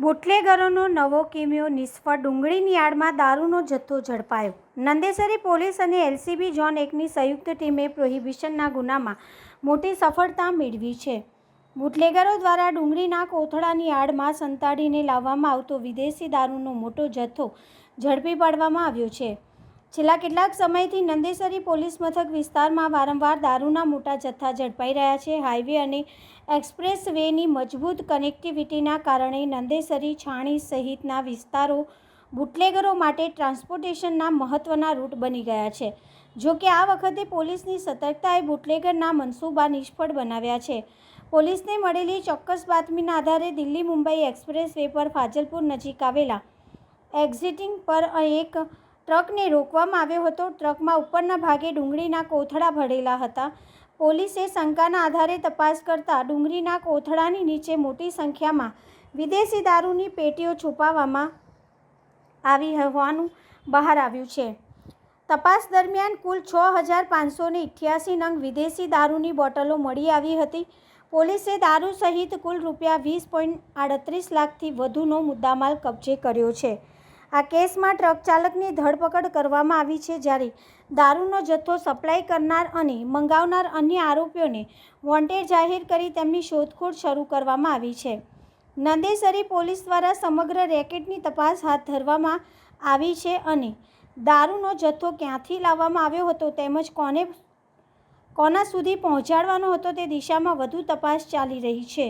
બુટલેગરોનો નવો કિમિયો નિષ્ફળ, ડુંગળીની આડમાં દારૂનો જથ્થો ઝડપાયો. નંદેસરી પોલીસ અને એલસીબી ઝોન 1ની સંયુક્ત ટીમે પ્રોહિબિશનના ગુનામાં મોટી સફળતા મેળવી છે. બુટલેગરો દ્વારા ડુંગળીના કોથળાની આડમાં સંતાડીને લાવવામાં આવતો વિદેશી દારૂનો મોટો જથ્થો ઝડપી પાડવામાં આવ્યો છે. છેલ્લા કેટલાક સમયથી નંદેસરી પોલીસ મથક વિસ્તારમાં વારંવાર દારૂના મોટા જથ્થા ઝડપાઈ રહ્યા છે. હાઈવે અને એક્સપ્રેસ વેની મજબૂત કનેક્ટિવિટીના કારણે નંદેસરી, છાણી સહિતના વિસ્તારો બુટલેગરો માટે ટ્રાન્સપોર્ટેશનના મહત્વના રૂટ બની ગયા છે. જો કે આ વખતે પોલીસની સતર્કતાએ બુટલેગરના મનસૂબા નિષ્ફળ બનાવ્યા છે. પોલીસને મળેલી ચોક્કસ બાતમીના આધારે દિલ્હી-મુંબઈ એક્સપ્રેસ વે પર ફાજલપુર નજીક આવેલા એક્ઝિટિંગ પર એક ટ્રકને રોકવામાં આવ્યો હતો. ટ્રકમાં ઉપરના ભાગે ડુંગળીના કોથળા ભરેલા હતા. પોલીસે શંકાના આધારે તપાસ કરતા ડુંગળીના કોથળાની નીચે મોટી સંખ્યામાં વિદેશી દારૂની પેટીઓ છુપાવવામાં આવી હોવાનું બહાર આવ્યું છે. તપાસ દરમિયાન કુલ 6,588 નંગ વિદેશી દારૂની બોટલો મળી આવી હતી. પોલીસે દારૂ સહિત કુલ ₹20.38 લાખથી વધુનો મુદ્દામાલ કબજે કર્યો છે. આ કેસમાં ટ્રક ચાલકની ધરપકડ કરવામાં આવી છે, જ્યારે દારૂનો જથ્થો સપ્લાય કરનાર અને મંગાવનાર અન્ય આરોપીઓને વોન્ટેડ જાહેર કરી તેમની શોધખોળ શરૂ કરવામાં આવી છે. નંદેસરી પોલીસ દ્વારા સમગ્ર રેકેટની તપાસ હાથ ધરવામાં આવી છે અને દારૂનો જથ્થો ક્યાંથી લાવવામાં આવ્યો હતો તેમજ કોના સુધી પહોંચાડવાનો હતો તે દિશામાં વધુ તપાસ ચાલી રહી છે.